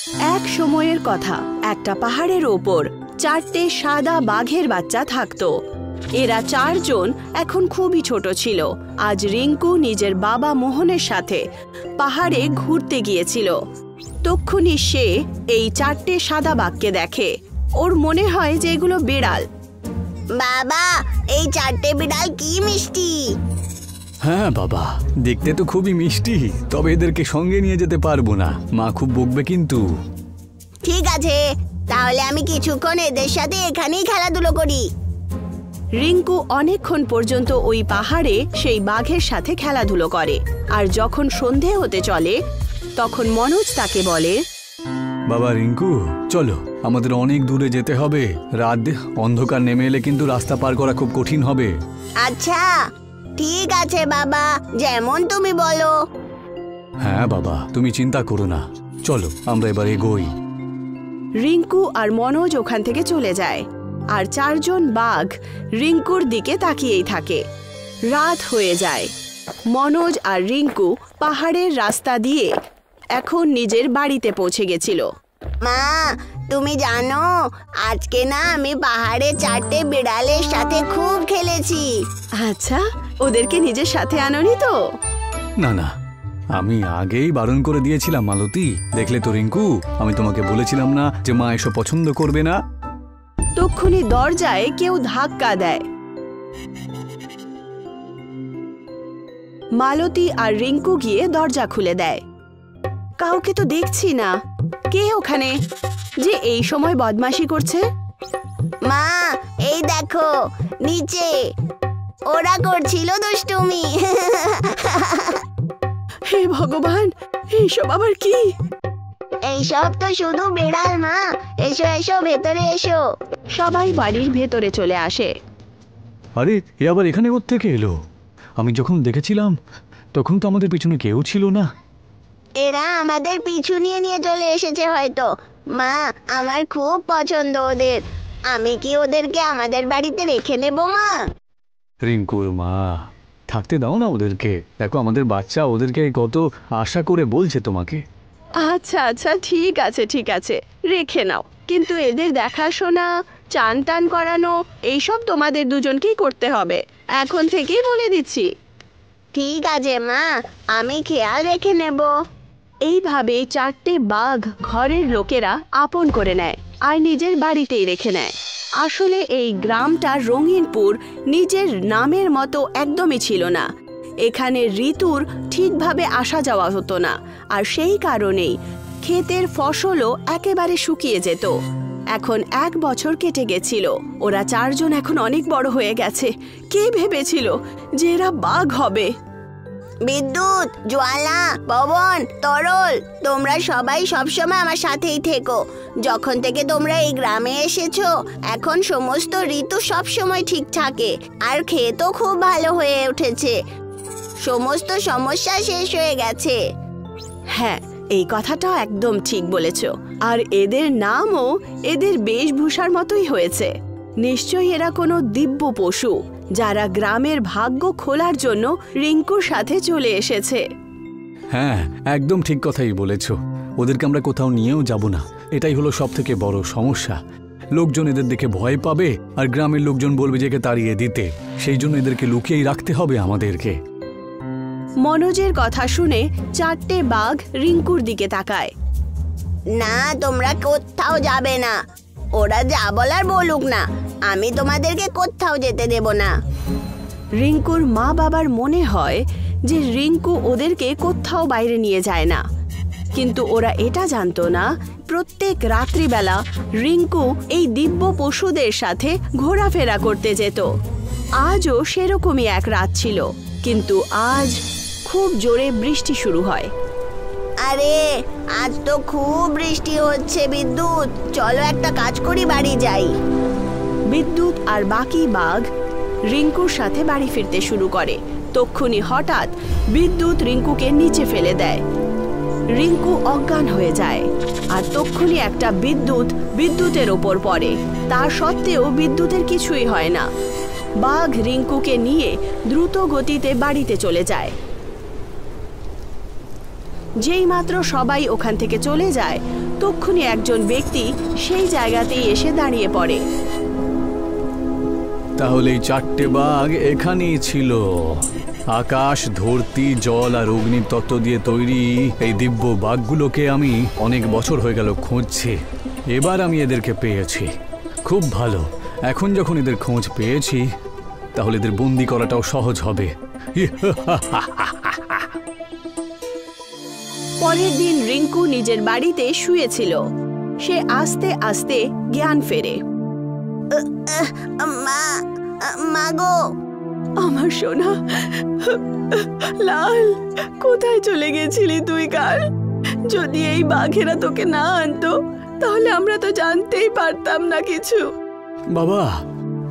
এক সময়ের কথা, একটা পাহাড়ের ওপর 4টে সাদা বাঘের বাচ্চা থাকতো। এরা 4 জন এখন খুবই ছোট ছিল। আজ রিঙ্কু নিজের বাবা মোহনের সাথে পাহাড়ে ঘুরতে গিয়েছিল। তক্ষুনি সে এই 4টে সাদা বাঘকে দেখে। ওর মনে হয় যে এগুলো বিড়াল। বাবা, এই 4টে বিড়াল কি মিষ্টি। হ্যাঁ বাবা, দেখতে তো খুবই মিষ্টি, তবে এদেরকে সঙ্গে নিয়ে যেতে পারবো না, মা খুব বকবে কিন্তু। ঠিক আছে, তাহলে আমি কিছুক্ষণ এদের সাথে এখানেই খেলাধুলো করি। রিঙ্কু অনেকক্ষণ পর্যন্ত ওই পাহাড়ে সেই বাঘের সাথে খেলাধুলো করে। আর যখন সন্ধে হতে চলে তখন মনোজ তাকে বলে, বাবা রিঙ্কু, চলো, আমাদের অনেক দূরে যেতে হবে। রাত অন্ধকার নেমে এলে কিন্তু রাস্তা পার করা খুব কঠিন হবে। আচ্ছা ঠিক আছে বাবা, যেমন তুমি বলো। হ্যাঁ বাবা, তুমি চিন্তা করো না, চলো আমরা এবার এগোই। রিঙ্কু আর মনোজ ওখান থেকে চলে যায়। আর 4 জন বাঘ রিঙ্কুর দিকে তাকিয়েই থাকে। রাত হয়ে যায়। মনোজ আর রিঙ্কু পাহাড়ের রাস্তা দিয়ে এখন নিজের বাড়িতে পৌঁছে গেছিল। মা, তুমি জানো আজকে না আমি পাহাড়ে 4টে বিড়ালের সাথে খুব খেলেছি। আচ্ছা, ওদেরকে নিজের সাথে আনোনি তো? না না, আমি আগেই বারণ করে দিয়েছিলাম মালতী। দেখলে তো রিঙ্কু, আমি তোমাকে বলেছিলাম না যে মা এসব পছন্দ করবে না। তক্ষুনি দরজায় কেউ ধাক্কা দেয়। মালতী আর রিঙ্কু গিয়ে দরজা খুলে দেয়। কাউকে তো দেখছি না। কে ওখানে যে এই সময় বদমাশি করছে? মা, এই দেখো নিচে ওরা করছিল দুষ্টুমি। হে ভগবান, এইসব আবার কি? এইসব তো শুধু বিড়াল মা। এসো এসো, ভেতরে এসো। সবাই বাড়ির ভেতরে চলে আসে। আরে, এ আবার এখানে কোত্থেকে এলো? আমি যখন দেখেছিলাম তখন তো আমাদের পিছনে কেউ ছিল না। এরা আমাদের পিছু নিয়ে নিয়ে চলে এসেছে হয়তো। মা, আমার খুব পছন্দ ওদের। আমি কি ওদেরকে আমাদের বাড়িতে রেখে নেব মা? রিঙ্কুর মা, থাকতে দাও না ওদেরকে। দেখো আমাদের বাচ্চা ওদেরকে কত আশা করে বলছে তোমাকে। আচ্ছা আচ্ছা, ঠিক আছে ঠিক আছে, রেখে নাও। কিন্তু এদের দেখাশোনা, চান টান করানো এইসব তোমাদের দুজনকেই করতে হবে। এখন থেকেই বলে দিচ্ছি। ঠিক আছে মা, আমি খেয়াল রেখে নেব। এইভাবে 4টে বাঘ ঘরের লোকেরা আপন করে নেয় আর নিজের বাড়িতেই রেখে নেয়। আসলে এই গ্রামটা রঙিনপুর নিজের নামের মতো একদমই ছিল না। এখানে ঋতুর ঠিকভাবে আসা যাওয়া হতো না, আর সেই কারণেই ক্ষেতের ফসলও একেবারে শুকিয়ে যেত। এখন 1 বছর কেটে গেছিল। ওরা 4 জন এখন অনেক বড় হয়ে গেছে। কে ভেবেছিল যে এরা বাঘ হবে? বিদ্যুৎ, জ্বালা, পবন, তরল, তোমরা সবাই সবসময় আমার সাথেই থেকো। যখন থেকে তোমরা এই গ্রামে এসেছো, এখন সমস্ত ঋতু সবসময় ঠিক থাকে। আর ক্ষেতও খুব ভালো হয়ে উঠেছে। সমস্ত সমস্যা শেষ হয়ে গেছে। হ্যাঁ, এই কথাটা একদম ঠিক বলেছ। আর এদের নামও এদের বেশভূষার মতোই হয়েছে। নিশ্চয়ই এরা কোনো দিব্য পশু, যারা গ্রামের ভাগ্য খোলার জন্য রিঙ্কুর সাথে চলে এসেছে। হ্যাঁ, একদম ঠিক কথাই বলেছ। ওদেরকে আমরা কোথাও নিয়েও যাব না। এটাই হলো সবথেকে বড় সমস্যা। লোকজন এদের দেখে ভয় পাবে আর গ্রামের লোকজন বলবে যে একে তাড়িয়ে দিতে। সেই জন্য এদেরকে লুকিয়েই রাখতে হবে আমাদেরকে। মনোজের কথা শুনে 4টে বাঘ রিঙ্কুর দিকে তাকায়। না, তোমরা কোথাও যাবে না। ওরা যা বলার বলুক না, আমি তোমাদেরকে কোথাও যেতে দেব না। রিঙ্কুর মা বাবার মনে হয় যে রিঙ্কু ওদেরকে কোথাও বাইরে নিয়ে যায় না। কিন্তু ওরা এটা জানতো না, প্রত্যেক রাত্রিবেলা রিঙ্কু এই দিব্য পশুদের সাথে ঘোরাফেরা করতে যেত। আজও সেরকমই এক রাত ছিল, কিন্তু আজ খুব জোরে বৃষ্টি শুরু হয়। আরে, আজ তো খুব বৃষ্টি হচ্ছে বিদ্যুৎ। চলো একটা কাজ করি, বাড়ি যাই। বিদ্যুৎ আর বাকি বাঘ রিঙ্কুর সাথে বাড়ি ফিরতে শুরু করে। তক্ষুনি হঠাৎ বিদ্যুৎ রিঙ্কুকে নিচে ফেলে দেয়। রিঙ্কু অজ্ঞান হয়ে যায়। আর তক্ষুনি একটা বিদ্যুতের ওপর পড়ে। তার সত্ত্বেও বিদ্যুতের কিছুই হয় না। বাঘ রিঙ্কুকে নিয়ে দ্রুত গতিতে বাড়িতে চলে যায়। যেই মাত্র সবাই ওখান থেকে চলে যায় তক্ষুনি একজন ব্যক্তি সেই জায়গাতেই এসে দাঁড়িয়ে পড়ে। তাহলে এই 4টে বাঘ এখানেই ছিল। আকাশ, ধরতি, জল আর অগ্নির তত্ত্ব দিয়ে তৈরি এই দিব্য বাঘগুলোকে আমি অনেক বছর হয়ে গেল খুঁজছি। এবার আমি এদেরকে পেয়েছি। খুব ভালো, এখন যখন এদের খোঁজ পেয়েছি তাহলে এদের বন্দি করাটাও সহজ হবে। পরের দিন রিঙ্কু নিজের বাড়িতে শুয়েছিল। সে আস্তে আস্তে জ্ঞান ফেরে। মা গো, আমার সোনা লাল, কোথায় চলে গেছিলি তুই কাল? যদি এই বাঘেরা তোকে না আনতো তাহলে আমরা তো জানতেই পারতাম না কিছু। বাবা,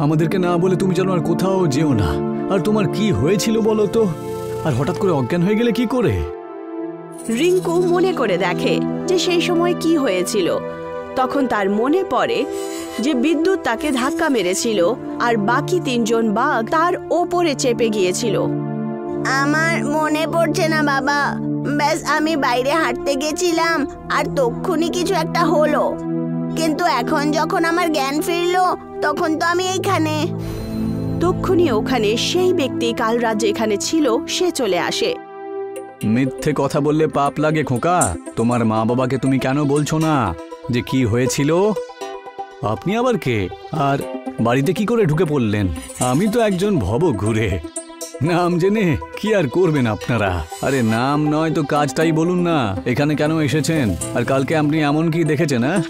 আমাদেরকে না বলে তুমি যেন আর কোথাও যেও না। আর তোমার কি হয়েছিল বলো তো? আর হঠাৎ করে অজ্ঞান হয়ে গেলে কি করে? রিঙ্কু মনে করে দেখে যে সেই সময় কি হয়েছিল। তখন তার মনে পড়ে যে বিদ্যুৎ তাকে ধাক্কা মেরেছিল আর বাকি 3 জন বাঘ তার ওপরে চেপে গিয়েছিল। আমার মনে পড়ছে না বাবা। ব্যাস আমি বাইরে হাঁটতে গেছিলাম আর তক্ষুনি কিছু একটা হলো, কিন্তু এখন যখন আমার জ্ঞান ফিরলো তখন তো আমি এইখানে। তক্ষুনি ওখানে সেই ব্যক্তি কাল রাত যেখানে ছিল সে চলে আসে। মিথ্যে কথা বললে পাপ লাগে খোকা। তোমার মা বাবাকে তুমি কেন বলছো না যে কি হয়েছিল? আপনি আবার কে? আর বাড়িতে কি করে ঢুকে পড়লেন? আমি তো একজন ভবঘুরে। নাম জেনে কি আর করবেন আপনারা? আরে নাম নয় তো কাজটাই বলুন না। এখানে কেন এসেছেন আর কালকে আপনি এমন কি দেখেছেন? হ্যাঁ,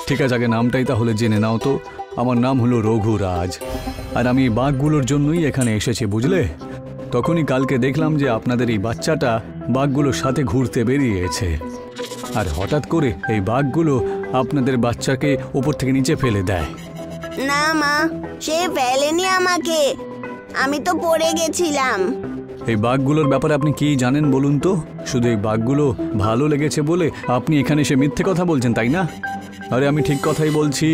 ঠিক আছে, আগে নামটাই তাহলে জেনে নাও তো। আমার নাম হলো রঘুরাজ আর আমি বাঘগুলোর জন্যই এখানে এসেছি, বুঝলে? তখনই কালকে দেখলাম যে আপনাদের এই বাচ্চাটা বাঘগুলোর সাথে ঘুরতে বেরিয়েছে আর হঠাৎ করে এই বাঘগুলো আপনাদের বাচ্চাকে ওপর থেকে নিচে ফেলে দেয়। না মা, সে ফেলেনি আমাকে, আমি তো পড়ে গেছিলাম। এই বাঘগুলোর ব্যাপারে আপনি কি জানেন বলুন তো? শুধু এই বাঘগুলো ভালো লেগেছে বলে আপনি এখানে এসে মিথ্যে কথা বলছেন, তাই না? আরে আমি ঠিক কথাই বলছি।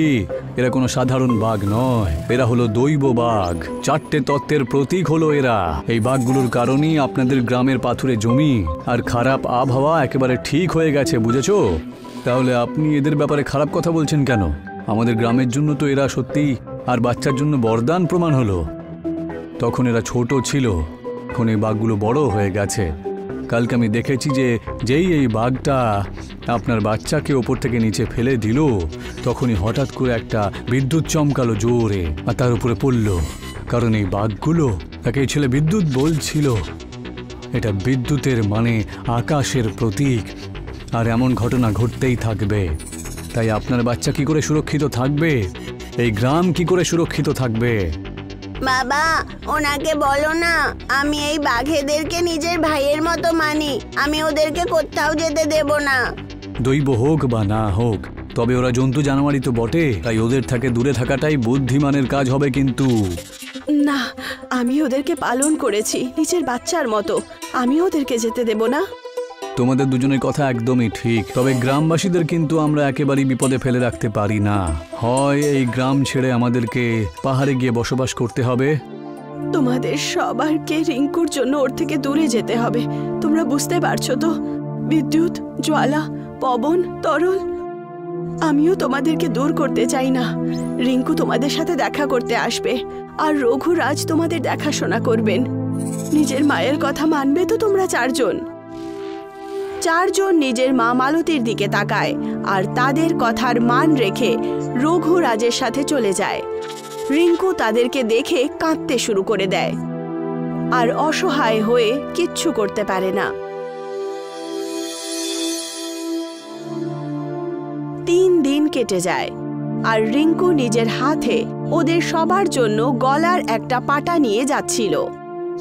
এরা কোনো সাধারণ বাঘ নয়, এরা হলো দৈব বাঘ। 4টে তত্ত্বের প্রতীক হলো এরা। এই বাঘগুলোর কারণেই আপনাদের গ্রামের পাথুরে জমি আর খারাপ আবহাওয়া একেবারে ঠিক হয়ে গেছে, বুঝেছো? তাহলে আপনি এদের ব্যাপারে খারাপ কথা বলছেন কেন? আমাদের গ্রামের জন্য তো এরা সত্যি আর বাচ্চার জন্য বরদান প্রমাণ হলো। তখন এরা ছোট ছিল, এখন এই বাঘগুলো বড় হয়ে গেছে। কালকে আমি দেখেছি যে যেই এই বাঘটা আপনার বাচ্চাকে ওপর থেকে নিচে ফেলে দিল তখনই হঠাৎ করে একটা বিদ্যুৎ চমকালো জোরে আর তার উপরে পড়ল। কারণ এই বাঘগুলো তাকে এই ছেলে বিদ্যুৎ বলছিল। এটা বিদ্যুতের মানে আকাশের প্রতীক, আর এমন ঘটনা ঘটতেই থাকবে। তাই আপনার বাচ্চা কি করে সুরক্ষিত থাকবে? এই গ্রাম কি করে সুরক্ষিত থাকবে? বাবা, ওনাকে বলো না আমি এই বাঘেদেরকে নিজের ভাইয়ের মতো মানি। আমি ওদেরকে কোথাও যেতে দেব না। দৈব হোক বা না হোক, তবে ওরা জন্তু জানোয়ারই তো বটে। তাই ওদের থেকে দূরে থাকাটাই বুদ্ধিমানের কাজ হবে। কিন্তু না, আমি ওদেরকে পালন করেছি নিজের বাচ্চার মতো, আমি ওদেরকে যেতে দেব না। তোমাদের দুজনের কথা একদমই ঠিক, তবে গ্রামবাসীদের কিন্তু আমরা একেবারেই বিপদে ফেলে রাখতে পারি না। হয় এই গ্রাম ছেড়ে আমাদেরকে পাহাড়ে গিয়ে বসবাস করতে হবে। তোমাদের সবারকে রিঙ্কুর জন্য ওর থেকে দূরে যেতে হবে। তোমরা বুঝতে পারছো তো? বিদ্যুৎ, জ্বালা, পবন, তরল, আমিও তোমাদেরকে দূর করতে চাই না। রিঙ্কু তোমাদের সাথে দেখা করতে আসবে আর রঘুরাজ তোমাদের দেখাশোনা করবেন। নিজের মায়ের কথা মানবে তো তোমরা 4 জন? 4 জন নিজের মা মালতীর দিকে তাকায় আর তাদের কথার মান রেখে রঘুরাজের সাথে চলে যায়। রিঙ্কু তাদেরকে দেখে কাঁদতে শুরু করে দেয় আর অসহায় হয়ে কিচ্ছু করতে পারে না। 3 দিন কেটে যায় আর রিঙ্কু নিজের হাতে ওদের সবার জন্য গলার একটা পাটা নিয়ে যাচ্ছিল।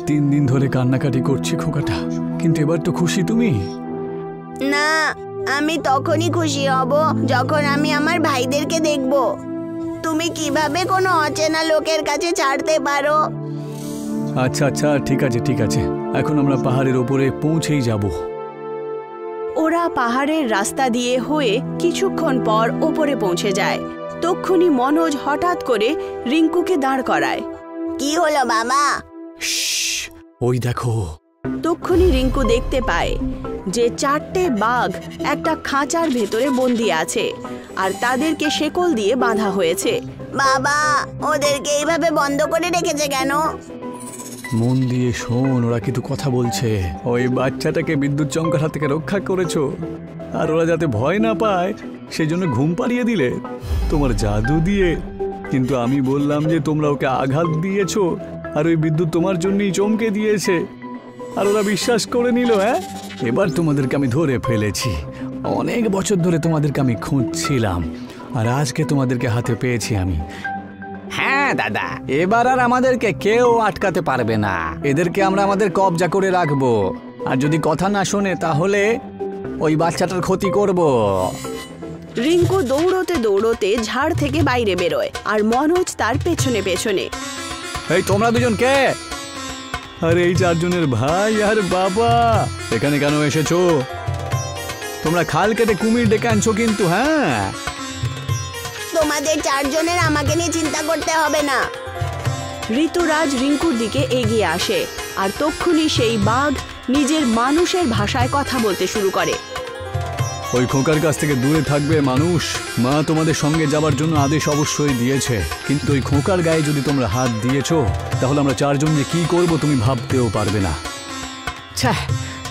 3 দিন ধরে কান্নাকাটি করছি খোকাটা, কিন্তু এবার তো খুশি তুমি? না, আমি তখনই খুশি হব যখন আমি আমার ভাইদেরকে দেখব। তুমি কিভাবে কোনো অচেনা লোকের কাছে ছাড়তে পারো? আচ্ছা আচ্ছা, ঠিক আছে ঠিক আছে, এখন আমরা পাহাড়ের ওপরে পৌঁছেই যাব। ওরা পাহাড়ের রাস্তা দিয়ে হয়ে কিছুক্ষণ পর ওপরে পৌঁছে যায়। তক্ষুনি মনোজ হঠাৎ করে রিঙ্কুকে দাঁড় করায়। কি হলো বাবা? ওই দেখো। তক্ষুনি রিঙ্কু দেখতে পায় যে 4টে বাঘ একটা খাঁচার ভেতরে বন্দি আছে আর তাদেরকে শেকল দিয়ে বাঁধা হয়েছে। বাবা, ওদেরকে এইভাবে বন্ধ করে রেখেছে কেন? মন দিয়ে শোন, ওরা কিন্তু কথা বলছে। ওই বাচ্চাটাকে বিদ্যুৎ চমকার হাত থেকে রক্ষা করেছো, আর ওরা যাতে ভয় না পায় সেই জন্য ঘুম পাড়িয়ে দিলে তোমার জাদু দিয়ে। কিন্তু আমি বললাম যে তোমরা ওকে আঘাত দিয়েছো, আর ওই বিদ্যুৎ তোমার জন্যই চমকে দিয়েছে, আর ওরা বিশ্বাস করে নিল। হ্যাঁ, এবার তোমাদেরকে আমি ধরে ফেলেছি। অনেক বছর ধরে তোমাদেরকে আমি খুঁজছিলাম, আর আজকে তোমাদেরকে হাতে পেয়েছি আমি। হ্যাঁ দাদা, এবার আর আমাদেরকে কেউ আটকাতে পারবে না। এদেরকে আমরা আমাদের কবজা করে রাখবো, আর যদি কথা না শোনে তাহলে ওই বাচ্চাটার ক্ষতি করব। রিঙ্কু দৌড়তে দৌড়তে ঝাড় থেকে বাইরে বেরোয়, আর মনোজ তার পেছনে পেছনে। এই তোমরা দুজন কে? আরে এই 4 জনের ভাই আর বাবা। এখানে কেন এসেছো? তোমরা খাল কেটে কুমির ডেকে আনছো কিন্তু। হ্যাঁ, তোমাদের 4 জনের আমাকে নিয়ে চিন্তা করতে হবে না। ঋতুরাজ রিঙ্কুর দিকে এগিয়ে আসে, আর তক্ষুনি সেই বাঘ নিজের মানুষের ভাষায় কথা বলতে শুরু করে। ওই খোকার কাছ থেকে দূরে থাকবে মানুষ। মা তোমাদের সঙ্গে যাবার জন্য আদেশ অবশ্যই দিয়েছে, কিন্তু ওই খোকার গায়ে যদি তোমরা হাত দিয়েছো তাহলে আমরা 4 জন যে কি করব তুমি ভাবতেও পারবে না।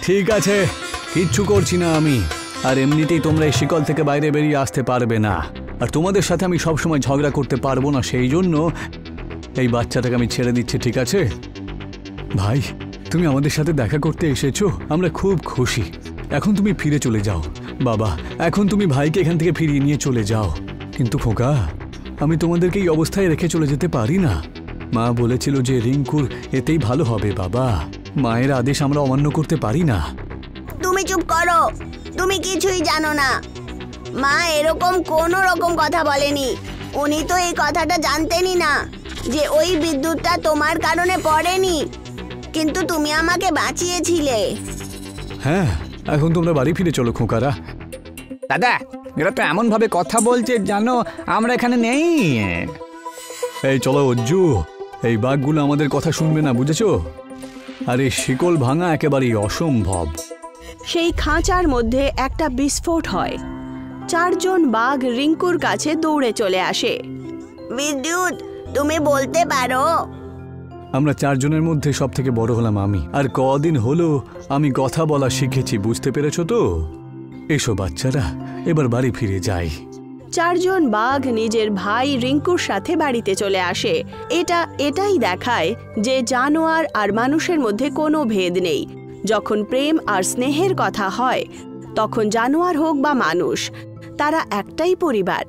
ঠিক আছে, কিচ্ছু করছি না আমি। আর এমনিতেই তোমরা এই শিকল থেকে বাইরে বেরিয়ে আসতে পারবে না, আর তোমাদের সাথে আমি সবসময় ঝগড়া করতে পারবো না, সেই জন্য এই বাচ্চাটাকে আমি ছেড়ে দিচ্ছি। ঠিক আছে ভাই, তুমি আমাদের সাথে দেখা করতে এসেছো, আমরা খুব খুশি। এখন তুমি ফিরে চলে যাও। বাবা, এখন তুমি ভাইকে এখান থেকে ফিরিয়ে নিয়ে চলে যাও। কিন্তু খোকা, আমি তোমাদেরকে এই অবস্থায় রেখে চলে যেতে পারি না। মা বলেছিল যে রিঙ্কুর এতেই ভালো হবে। বাবা, মায়ের আদেশ আমরা অমান্য করতে পারি না। তুমি চুপ করো, তুমি কিছুই জানো না। মা এরকম কোনো রকম কথা বলেনি। উনি তো এই কথাটা জানতেনই না যে ওই বিদ্যুৎটা তোমার কারণে পড়েনি, কিন্তু তুমি আমাকে বাঁচিয়েছিলে। হ্যাঁ, এখন তোমরা বাড়ি ফিরে চলো খোকারা। দাদা, এরা তো এমন ভাবে কথা বলছে জানো আমরা এখানে নেই। এই চলো অজ্জু, এই বাঘগুলো আমাদের কথা শুনবে না, বুঝেছো? আর এই শিকল ভাঙা একেবারেই অসম্ভব। সেই খাঁচার মধ্যে একটা বিস্ফোট হয়। 4 জন বাঘ রিঙ্কুর কাছে দৌড়ে চলে আসে। বিদ্যুৎ, তুমি বলতে পারো? আমরা 4 জনের মধ্যে সব থেকে বড় হলাম আমি, আর কদিন হলো আমি কথা বলা শিখেছি, বুঝতে পেরেছো তো? এসো বাচ্চারা, এবার বাড়ি ফিরে যাই। 4 জন বাঘ নিজের ভাই রিঙ্কুর সাথে বাড়িতে চলে আসে। এটাই দেখায় যে জানোয়ার আর মানুষের মধ্যে কোনো ভেদ নেই। যখন প্রেম আর স্নেহের কথা হয়, তখন জানোয়ার হোক বা মানুষ, তারা একটাই পরিবার।